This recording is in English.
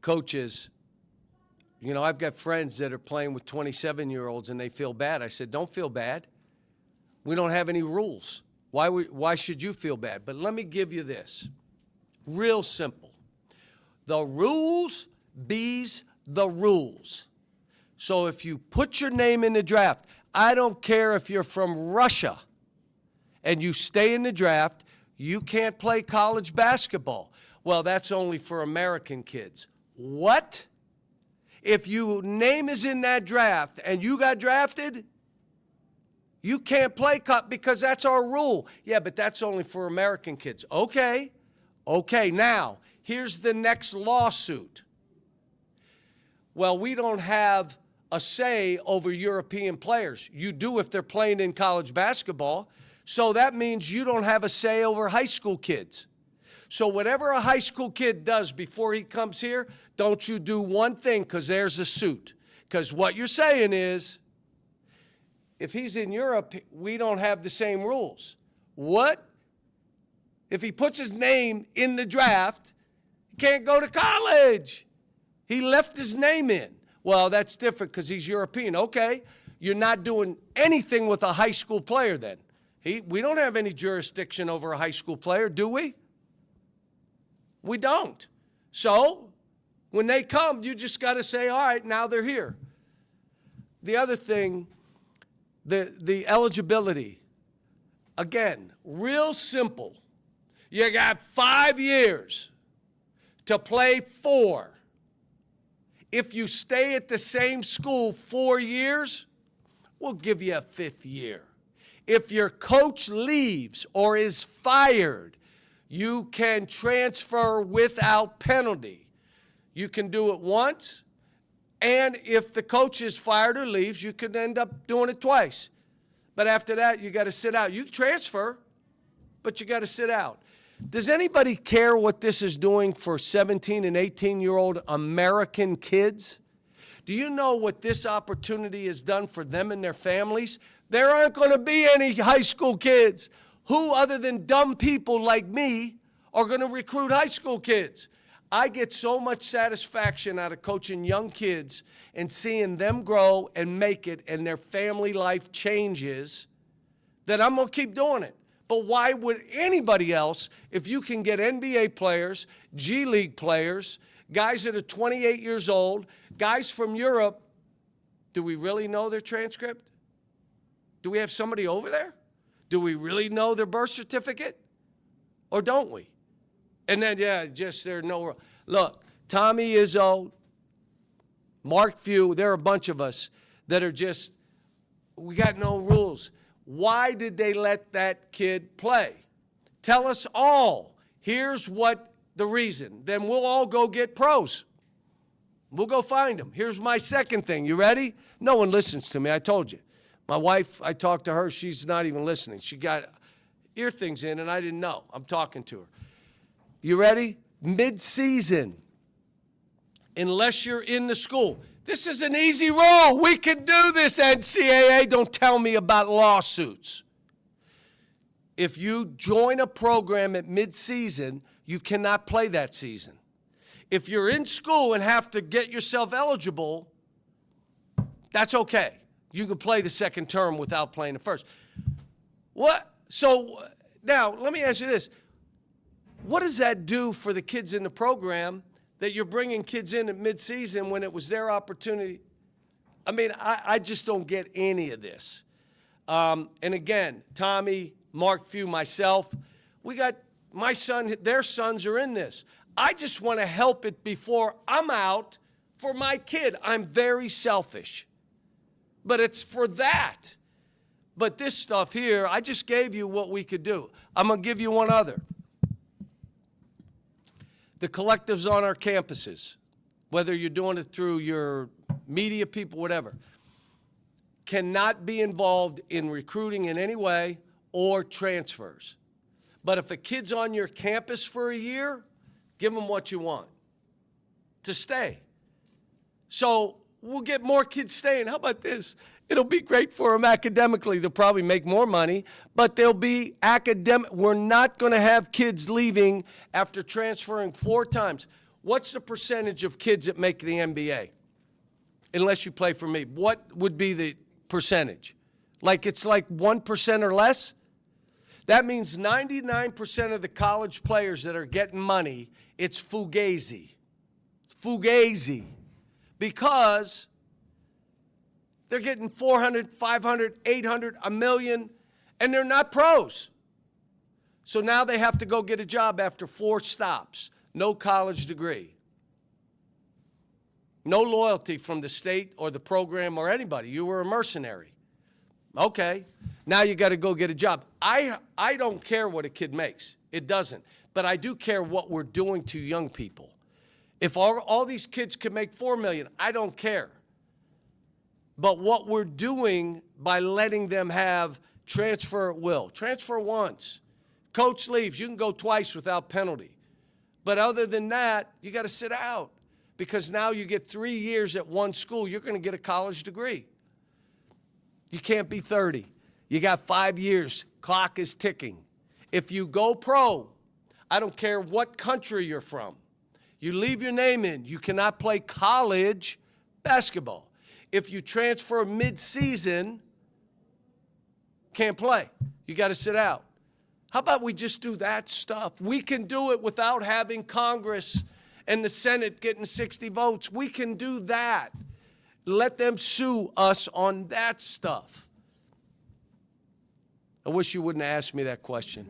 coaches, you know, I've got friends that are playing with 27-year-olds and they feel bad. I said, don't feel bad. We don't have any rules. Why should you feel bad? But let me give you this. Real simple. The rules be's the rules. So if you put your name in the draft, I don't care if you're from Russia and you stay in the draft, you can't play college basketball. Well, that's only for American kids. What? If your name is in that draft and you got drafted, you can't play because that's our rule. Yeah, but that's only for American kids. Okay. Okay, now, here's the next lawsuit. Well, we don't have a say over European players. You do if they're playing in college basketball. So that means you don't have a say over high school kids. So whatever a high school kid does before he comes here, don't you do one thing because there's a suit. Because what you're saying is, if he's in Europe, we don't have the same rules. What? If he puts his name in the draft, he can't go to college. He left his name in. Well, that's different because he's European. Okay, you're not doing anything with a high school player then. We don't have any jurisdiction over a high school player, do we? We don't. So when they come, you just got to say, all right, now they're here. The other thing, the eligibility. Again, real simple. You got 5 years to play 4. If you stay at the same school 4 years, we'll give you a 5th year. If your coach leaves or is fired, you can transfer without penalty. You can do it once, and if the coach is fired or leaves, you could end up doing it twice. But after that, you got to sit out. You can transfer, but you got to sit out. Does anybody care what this is doing for 17 and 18-year-old American kids? Do you know what this opportunity has done for them and their families? There aren't going to be any high school kids. Who, other than dumb people like me, are going to recruit high school kids? I get so much satisfaction out of coaching young kids and seeing them grow and make it and their family life changes that I'm going to keep doing it. But why would anybody else, if you can get NBA players, G League players, guys that are 28 years old, guys from Europe, do we really know their transcript? Do we have somebody over there? Do we really know their birth certificate? Or don't we? And then, yeah, just there's no, look, Tommy Izzo, Mark Few, there are a bunch of us that are just, we got no rules. Why did they let that kid play? Tell us all. Here's what the reason. Then we'll all go get pros. We'll go find them. Here's my second thing. You ready? No one listens to me. I told you. My wife, I talked to her. She's not even listening. She got ear things in, and I didn't know. I'm talking to her. You ready? Mid-season, unless you're in the school. This is an easy rule. We can do this, NCAA. Don't tell me about lawsuits. If you join a program at mid-season, you cannot play that season. If you're in school and have to get yourself eligible, that's okay. You can play the second term without playing the first. What? So now, let me ask you this. What does that do for the kids in the program that you're bringing kids in at midseason when it was their opportunity? I mean, I just don't get any of this. And again, Tommy, Mark Few, myself, we got my son, their sons are in this. I just want to help it before I'm out for my kid. I'm very selfish. But it's for that. But this stuff here, I just gave you what we could do. I'm going to give you one other. The collectives on our campuses, whether you're doing it through your media people, whatever, cannot be involved in recruiting in any way or transfers. But if a kid's on your campus for a year, give them what you want to stay. So we'll get more kids staying. How about this? It'll be great for them academically. They'll probably make more money, but they'll be academic. We're not going to have kids leaving after transferring 4 times. What's the percentage of kids that make the NBA? Unless you play for me, what would be the percentage? Like it's like 1% or less? That means 99% of the college players that are getting money, it's fugazi. Fugazi. Because they're getting 400, 500, 800, a million, and they're not pros. So now they have to go get a job after 4 stops. No college degree. No loyalty from the state or the program or anybody. You were a mercenary. Okay. Now you got to go get a job. I don't care what a kid makes. It doesn't. But I do care what we're doing to young people. If all these kids can make $4 million, I don't care. But what we're doing by letting them have transfer at will. Transfer once. Coach leaves. You can go twice without penalty. But other than that, you got to sit out. Because now you get 3 years at one school, you're going to get a college degree. You can't be 30. You got 5 years. Clock is ticking. If you go pro, I don't care what country you're from. You leave your name in. You cannot play college basketball. If you transfer mid-season, can't play. You got to sit out. How about we just do that stuff? We can do it without having Congress and the Senate getting 60 votes. We can do that. Let them sue us on that stuff. I wish you wouldn't have asked me that question.